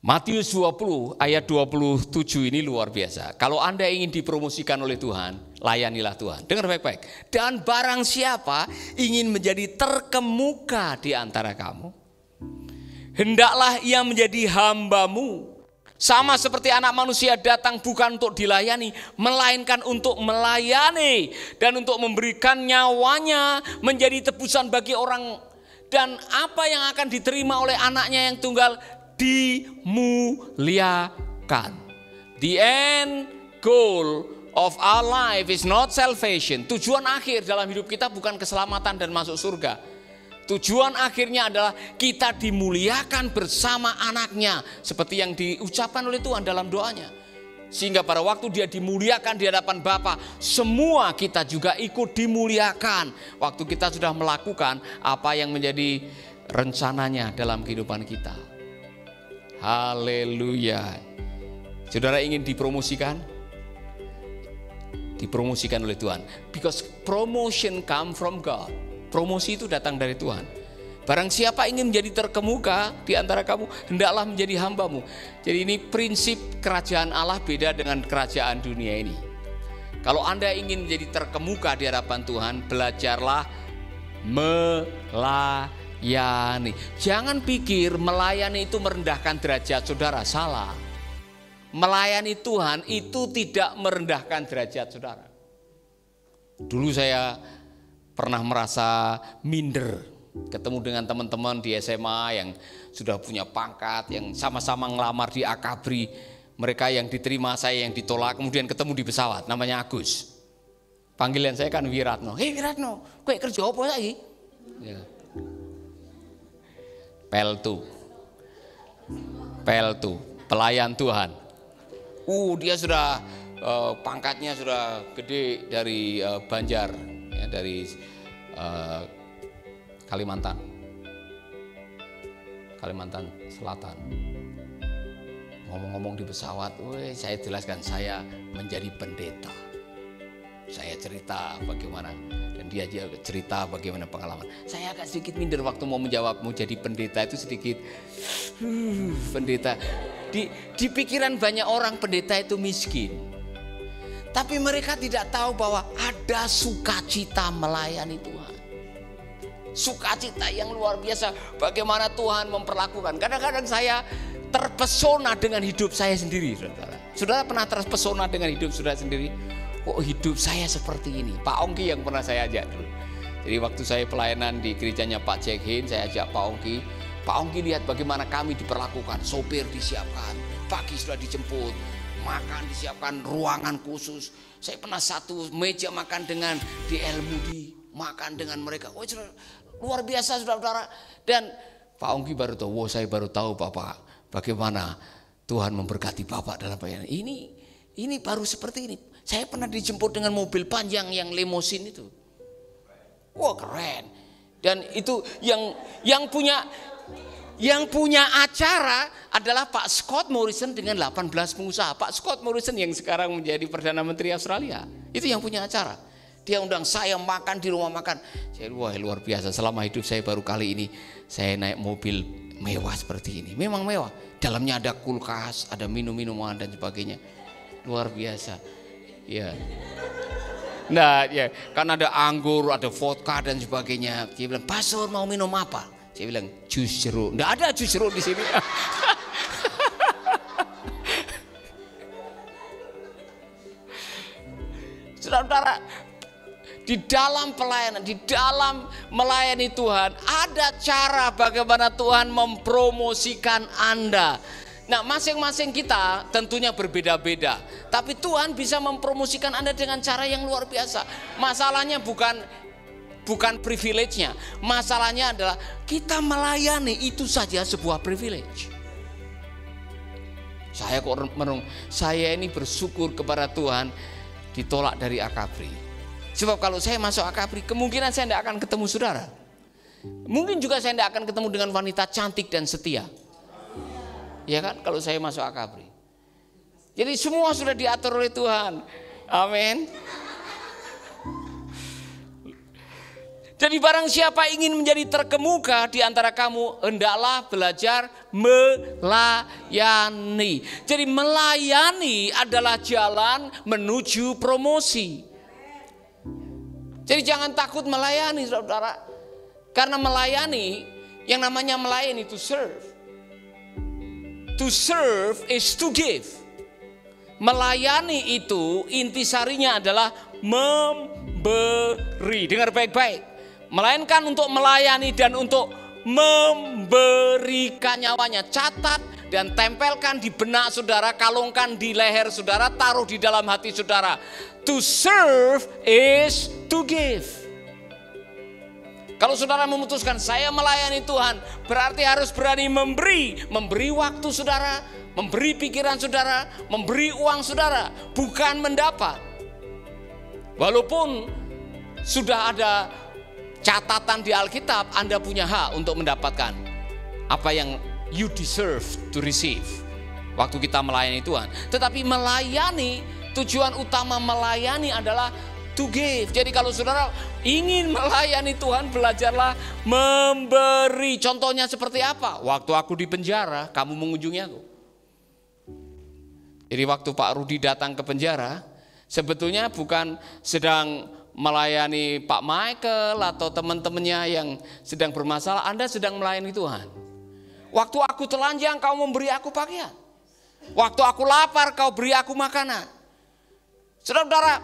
Matius 20 ayat 27 ini luar biasa. Kalau Anda ingin dipromosikan oleh Tuhan, layanilah Tuhan. Dengar baik-baik. Dan barang siapa ingin menjadi terkemuka di antara kamu, hendaklah ia menjadi hambamu. Sama seperti anak manusia datang bukan untuk dilayani, melainkan untuk melayani dan untuk memberikan nyawanya menjadi tebusan bagi orang. Dan apa yang akan diterima oleh anaknya yang tunggal? Dimuliakan. The end goal of our life is not salvation. Tujuan akhir dalam hidup kita bukan keselamatan dan masuk surga. Tujuan akhirnya adalah kita dimuliakan bersama anaknya, seperti yang diucapkan oleh Tuhan dalam doanya. Sehingga pada waktu dia dimuliakan di hadapan Bapa, semua kita juga ikut dimuliakan. Waktu kita sudah melakukan apa yang menjadi rencananya dalam kehidupan kita. Haleluya. Saudara ingin dipromosikan? Dipromosikan oleh Tuhan. Because promotion come from God. Promosi itu datang dari Tuhan. Barang siapa ingin menjadi terkemuka di antara kamu, hendaklah menjadi hambamu. Jadi ini prinsip kerajaan Allah beda dengan kerajaan dunia ini. Kalau Anda ingin menjadi terkemuka di hadapan Tuhan, belajarlah melayani. Jangan pikir melayani itu merendahkan derajat saudara, salah. Melayani Tuhan itu tidak merendahkan derajat saudara. Dulu saya pernah merasa minder ketemu dengan teman-teman di SMA yang sudah punya pangkat, yang sama-sama ngelamar di Akabri. Mereka yang diterima, saya yang ditolak. Kemudian ketemu di pesawat, namanya Agus. Panggilan saya kan Wiratno. Hei Wiratno, kowe kerja apa saiki? Ya. Peltu, pelayan Tuhan. Dia sudah pangkatnya sudah gede dari Banjar, ya, dari Kalimantan Selatan. Ngomong-ngomong di pesawat, saya jelaskan saya menjadi pendeta. Saya cerita bagaimana, dan dia cerita bagaimana pengalaman. Saya agak sedikit minder waktu mau menjawab mau jadi pendeta itu sedikit. Pendeta di pikiran banyak orang pendeta itu miskin. Tapi mereka tidak tahu bahwa ada sukacita melayani Tuhan. Sukacita yang luar biasa bagaimana Tuhan memperlakukan. Kadang-kadang saya terpesona dengan hidup saya sendiri, saudara. Saudara pernah terpesona dengan hidup saudara sendiri? Kok hidup saya seperti ini? Pak Ongki yang pernah saya ajak dulu. Jadi waktu saya pelayanan di gerejanya Pak Jack Hin, saya ajak Pak Ongki. Pak Ongki lihat bagaimana kami diperlakukan. Sopir disiapkan, pagi sudah dijemput, makan disiapkan, ruangan khusus. Saya pernah satu meja makan dengan D.L. Moody, makan dengan mereka. Luar biasa saudara-saudara. Dan Pak Ongki baru tahu, saya baru tahu Bapak, bagaimana Tuhan memberkati Bapak dalam pelayanan. Ini baru seperti ini. Saya pernah dijemput dengan mobil panjang yang limosin itu. Wah, keren. Dan itu yang punya acara adalah Pak Scott Morrison dengan 18 pengusaha. Pak Scott Morrison yang sekarang menjadi Perdana Menteri Australia. Itu yang punya acara. Dia undang saya makan di rumah makan. Saya luar biasa. Selama hidup saya baru kali ini saya naik mobil mewah seperti ini. Memang mewah. Dalamnya ada kulkas, ada minum-minuman dan sebagainya. Luar biasa. Ya. Nah, ya, kan ada anggur, ada vodka dan sebagainya. Dia bilang, "Pastor mau minum apa?" Saya bilang, "Jus jeruk." Nggak ada jus jeruk di sini. Saudara-saudara, di dalam pelayanan, di dalam melayani Tuhan, ada cara bagaimana Tuhan mempromosikan Anda. Nah, masing-masing kita tentunya berbeda-beda, tapi Tuhan bisa mempromosikan Anda dengan cara yang luar biasa. Masalahnya bukan privilege-nya, masalahnya adalah kita melayani itu saja sebuah privilege. Saya ini bersyukur kepada Tuhan ditolak dari Akabri. Sebab kalau saya masuk Akabri, kemungkinan saya tidak akan ketemu saudara. Mungkin juga saya tidak akan ketemu dengan wanita cantik dan setia. Ya kan, kalau saya masuk Akabri. Jadi semua sudah diatur oleh Tuhan. Amin. Jadi barang siapa ingin menjadi terkemuka di antara kamu, hendaklah belajar melayani. Jadi melayani adalah jalan menuju promosi. Jadi jangan takut melayani, saudara. Karena melayani, yang namanya melayani to serve. To serve is to give. Melayani itu intisarinya adalah memberi. Dengar baik-baik. Melainkan untuk melayani dan untuk memberikan nyawanya. Catat dan tempelkan di benak saudara, kalungkan di leher saudara, taruh di dalam hati saudara. To serve is to give. Kalau saudara memutuskan saya melayani Tuhan, berarti harus berani memberi waktu saudara, memberi pikiran saudara, memberi uang saudara, bukan mendapat. Walaupun sudah ada catatan di Alkitab, Anda punya hak untuk mendapatkan apa yang you deserve to receive waktu kita melayani Tuhan. Tetapi melayani, tujuan utama melayani adalah to give. Jadi kalau saudara ingin melayani Tuhan, belajarlah memberi. Contohnya seperti apa? Waktu aku di penjara, kamu mengunjungi aku. Jadi waktu Pak Rudi datang ke penjara, sebetulnya bukan sedang melayani Pak Michael atau teman-temannya yang sedang bermasalah, Anda sedang melayani Tuhan. Waktu aku telanjang, kau memberi aku pakaian. Waktu aku lapar, kau beri aku makanan. Saudara-saudara,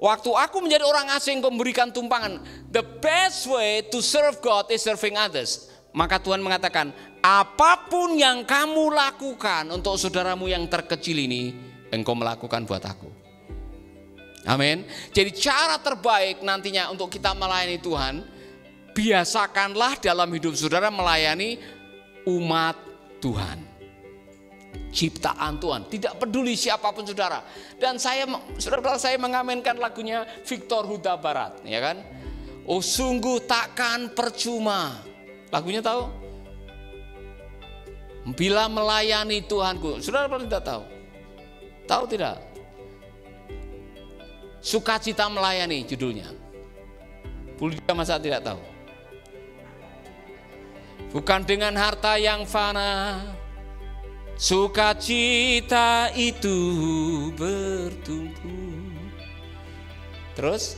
waktu aku menjadi orang asing, kau memberikan tumpangan. The best way to serve God is serving others. Maka Tuhan mengatakan, apapun yang kamu lakukan untuk saudaramu yang terkecil ini, engkau melakukan buat aku. Amin. Jadi cara terbaik nantinya untuk kita melayani Tuhan, biasakanlah dalam hidup saudara melayani umat Tuhan. Ciptaan Tuhan, tidak peduli siapapun saudara. Dan saudara saya mengaminkan lagunya Victor Huta Barat, ya kan? Oh sungguh takkan percuma. Lagunya tahu? Bila melayani Tuhanku. Saudara tidak tahu? Tahu tidak? Sukacita melayani judulnya. Bulida masa tidak tahu? Bukan dengan harta yang fana, sukacita itu bertumpu. Terus,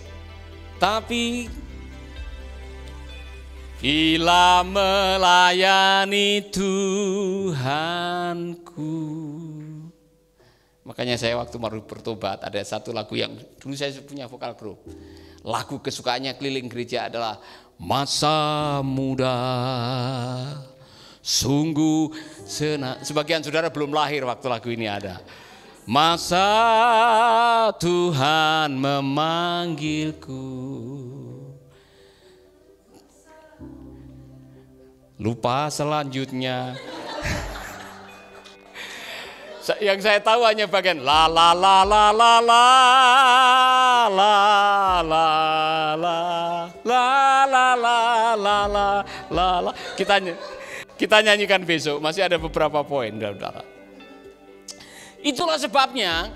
tapi bila melayani Tuhanku. Makanya saya waktu baru bertobat ada satu lagu yang dulu saya punya vokal grup. Lagu kesukaannya keliling gereja adalah masa muda sungguh senang. Sebagian saudara belum lahir waktu lagu ini ada. Masa Tuhan memanggilku. Lupa selanjutnya. Yang saya tahu hanya bagian la la la la la la la la la la la la la la. Kita nyanyikan besok, masih ada beberapa poin, saudara. Itulah sebabnya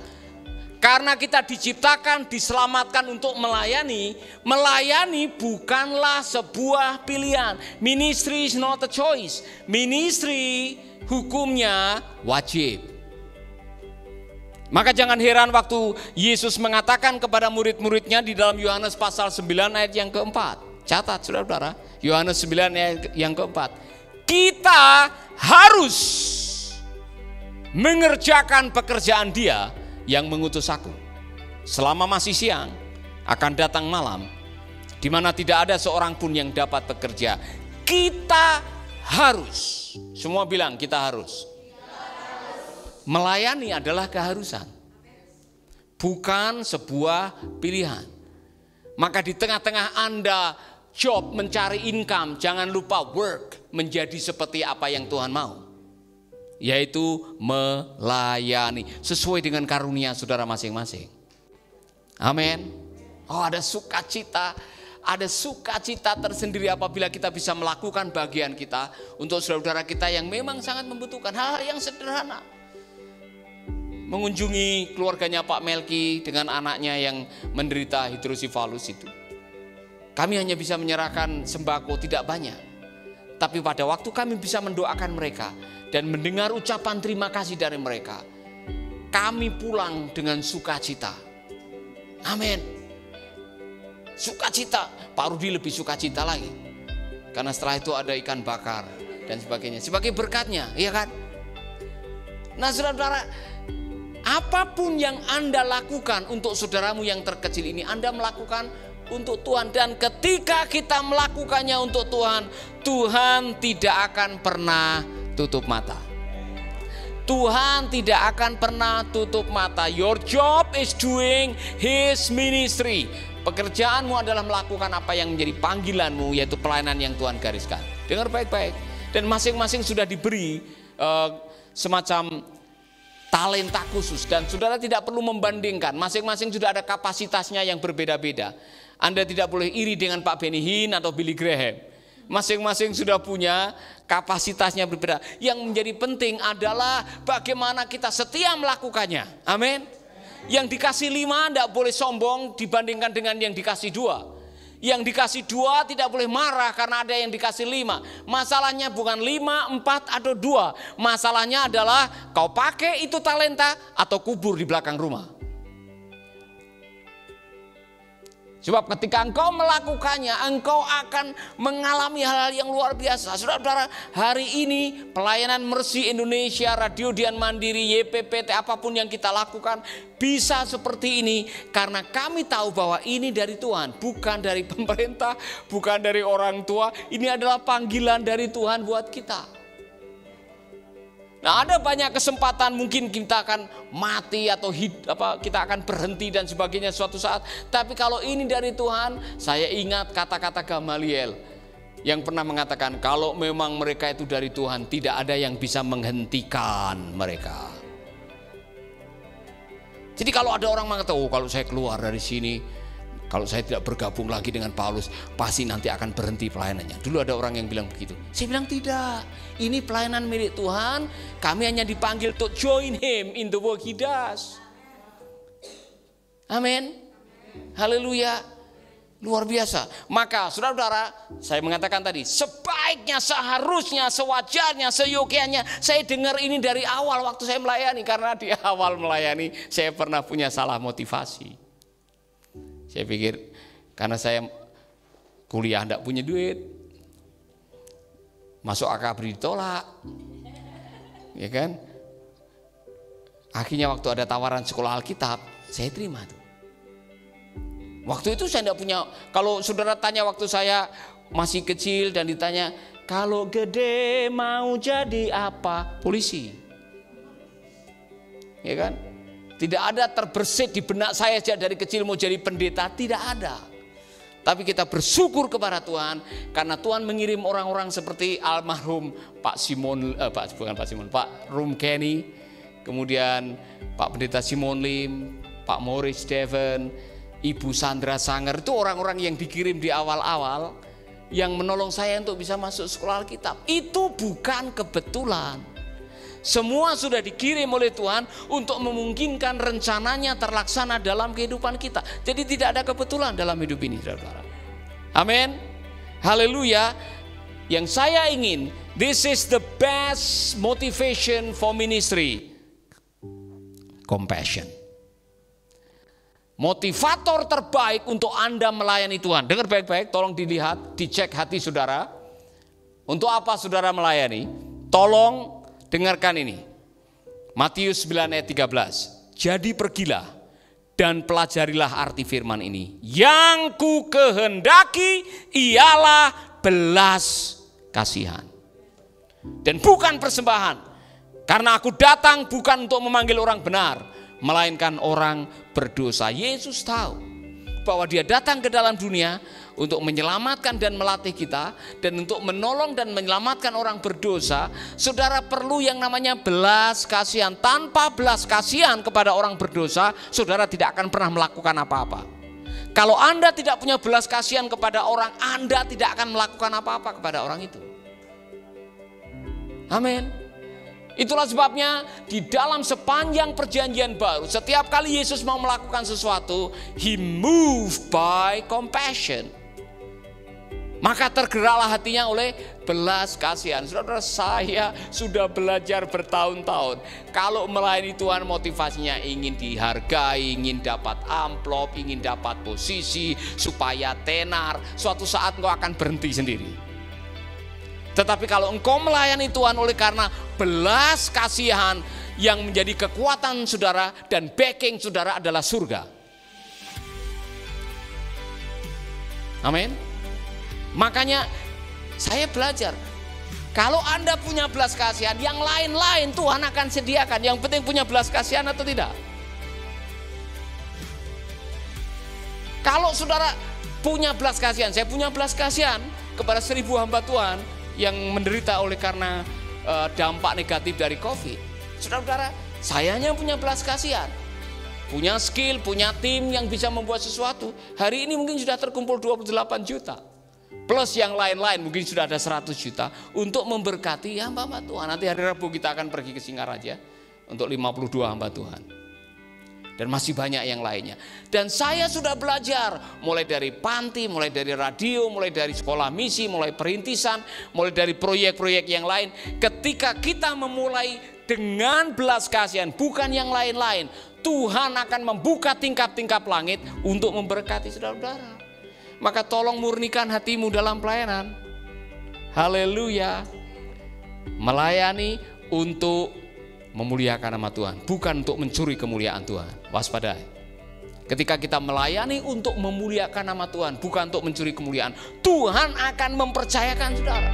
karena kita diciptakan, diselamatkan untuk melayani. Melayani bukanlah sebuah pilihan. Ministry is not a choice. Ministry hukumnya wajib. Maka jangan heran waktu Yesus mengatakan kepada murid-muridnya di dalam Yohanes pasal 9 ayat yang keempat. Catat saudara-saudara, Yohanes 9 ayat yang keempat. Kita harus mengerjakan pekerjaan Dia yang mengutus aku. Selama masih siang, akan datang malam, di mana tidak ada seorang pun yang dapat bekerja. Kita harus. Semua bilang kita harus. Melayani adalah keharusan, bukan sebuah pilihan. Maka di tengah-tengah Anda job mencari income, jangan lupa work menjadi seperti apa yang Tuhan mau, yaitu melayani sesuai dengan karunia saudara masing-masing. Amin. Oh, ada sukacita. Ada sukacita tersendiri apabila kita bisa melakukan bagian kita untuk saudara-saudara kita yang memang sangat membutuhkan hal-hal yang sederhana. Mengunjungi keluarganya Pak Melki dengan anaknya yang menderita hidrosifalus itu. Kami hanya bisa menyerahkan sembako tidak banyak. Tapi pada waktu kami bisa mendoakan mereka dan mendengar ucapan terima kasih dari mereka, kami pulang dengan sukacita. Amin. Sukacita. Pak Rudi lebih sukacita lagi. Karena setelah itu ada ikan bakar dan sebagainya. Sebagai berkatnya, iya kan? Nah saudara-saudara, apapun yang Anda lakukan untuk saudaramu yang terkecil ini, Anda melakukan untuk Tuhan. Dan ketika kita melakukannya untuk Tuhan, Tuhan tidak akan pernah tutup mata. Tuhan tidak akan pernah tutup mata. Your job is doing His ministry. Pekerjaanmu adalah melakukan apa yang menjadi panggilanmu, yaitu pelayanan yang Tuhan gariskan. Dengar baik-baik. Dan masing-masing sudah diberi semacam talenta khusus, dan saudara tidak perlu membandingkan. Masing-masing sudah ada kapasitasnya yang berbeda-beda. Anda tidak boleh iri dengan Pak Benny Hinn atau Billy Graham. Masing-masing sudah punya kapasitasnya berbeda. Yang menjadi penting adalah bagaimana kita setia melakukannya. Amin. Yang dikasih 5 tidak boleh sombong dibandingkan dengan yang dikasih 2. Yang dikasih 2 tidak boleh marah karena ada yang dikasih 5. Masalahnya bukan 5, 4 atau 2. Masalahnya adalah kau pakai itu talenta atau kubur di belakang rumah. Sebab ketika engkau melakukannya, engkau akan mengalami hal-hal yang luar biasa. Saudara-saudara, hari ini pelayanan Mercy Indonesia, Radio Dian Mandiri, YPPT, apapun yang kita lakukan bisa seperti ini karena kami tahu bahwa ini dari Tuhan, bukan dari pemerintah, bukan dari orang tua. Ini adalah panggilan dari Tuhan buat kita. Nah, ada banyak kesempatan mungkin kita akan mati atau kita akan berhenti dan sebagainya suatu saat. Tapi kalau ini dari Tuhan, saya ingat kata-kata Gamaliel yang pernah mengatakan kalau memang mereka itu dari Tuhan, tidak ada yang bisa menghentikan mereka. Jadi kalau ada orang mengatakan, oh kalau saya keluar dari sini, kalau saya tidak bergabung lagi dengan Paulus, pasti nanti akan berhenti pelayanannya. Dulu ada orang yang bilang begitu. Saya bilang tidak. Ini pelayanan milik Tuhan. Kami hanya dipanggil to join Him in the work He does. Amin. Haleluya. Luar biasa. Maka saudara-saudara, saya mengatakan tadi, sebaiknya, seharusnya, sewajarnya, seyogianya, saya dengar ini dari awal waktu saya melayani. Karena di awal melayani, saya pernah punya salah motivasi. Saya pikir karena saya kuliah tidak punya duit, masuk akabri ditolak, ya kan? Akhirnya waktu ada tawaran sekolah Alkitab, saya terima tuh. Waktu itu saya tidak punya. Kalau saudara tanya waktu saya masih kecil dan ditanya, kalau gede mau jadi apa? Polisi, ya kan? Tidak ada terbersit di benak saya sejak dari kecil mau jadi pendeta, tidak ada. Tapi kita bersyukur kepada Tuhan karena Tuhan mengirim orang-orang seperti almarhum Pak Rum Kenny, kemudian Pak Pendeta Simon Lim, Pak Morris Devon, Ibu Sandra Sanger. Itu orang-orang yang dikirim di awal-awal yang menolong saya untuk bisa masuk sekolah Alkitab. Itu bukan kebetulan. Semua sudah dikirim oleh Tuhan untuk memungkinkan rencananya terlaksana dalam kehidupan kita. Jadi tidak ada kebetulan dalam hidup ini, saudara. Amin. Haleluya. Yang saya ingin, this is the best motivation for ministry. Compassion. Motivator terbaik untuk Anda melayani Tuhan. Dengar baik-baik, tolong dilihat, dicek hati saudara. Untuk apa saudara melayani? Tolong dengarkan ini. Matius 9 ayat 13. Jadi pergilah dan pelajarilah arti firman ini. Yang ku kehendaki ialah belas kasihan dan bukan persembahan. Karena aku datang bukan untuk memanggil orang benar, melainkan orang berdosa. Yesus tahu bahwa dia datang ke dalam dunia untuk menyelamatkan dan melatih kita, dan untuk menolong dan menyelamatkan orang berdosa. Saudara perlu yang namanya belas kasihan. Tanpa belas kasihan kepada orang berdosa, saudara tidak akan pernah melakukan apa-apa. Kalau Anda tidak punya belas kasihan kepada orang, Anda tidak akan melakukan apa-apa kepada orang itu. Amin. Itulah sebabnya di dalam sepanjang perjanjian baru, setiap kali Yesus mau melakukan sesuatu, He moved by compassion. Maka tergeraklah hatinya oleh belas kasihan. Saudara, saya sudah belajar bertahun-tahun. Kalau melayani Tuhan motivasinya ingin dihargai, ingin dapat amplop, ingin dapat posisi, supaya tenar. Suatu saat engkau akan berhenti sendiri. Tetapi kalau engkau melayani Tuhan oleh karena belas kasihan yang menjadi kekuatan saudara dan backing saudara adalah surga. Amin. Makanya saya belajar, kalau Anda punya belas kasihan, yang lain-lain Tuhan akan sediakan. Yang penting punya belas kasihan atau tidak. Kalau saudara punya belas kasihan, saya punya belas kasihan kepada 1000 hamba Tuhan yang menderita oleh karena dampak negatif dari COVID. Saudara-saudara, sayanya punya belas kasihan, punya skill, punya tim yang bisa membuat sesuatu. Hari ini mungkin sudah terkumpul 28 juta. Plus yang lain-lain mungkin sudah ada 100 juta untuk memberkati hamba-hamba Tuhan. Nanti hari Rabu kita akan pergi ke Singaraja untuk 52 hamba Tuhan. Dan masih banyak yang lainnya. Dan saya sudah belajar mulai dari panti, mulai dari radio, mulai dari sekolah misi, mulai perintisan, mulai dari proyek-proyek yang lain. Ketika kita memulai dengan belas kasihan, bukan yang lain-lain, Tuhan akan membuka tingkap-tingkap langit untuk memberkati saudara-saudara. Maka tolong murnikan hatimu dalam pelayanan. Haleluya. Melayani untuk memuliakan nama Tuhan, bukan untuk mencuri kemuliaan Tuhan. Waspadai. Ketika kita melayani untuk memuliakan nama Tuhan, bukan untuk mencuri kemuliaan, Tuhan akan mempercayakan saudara.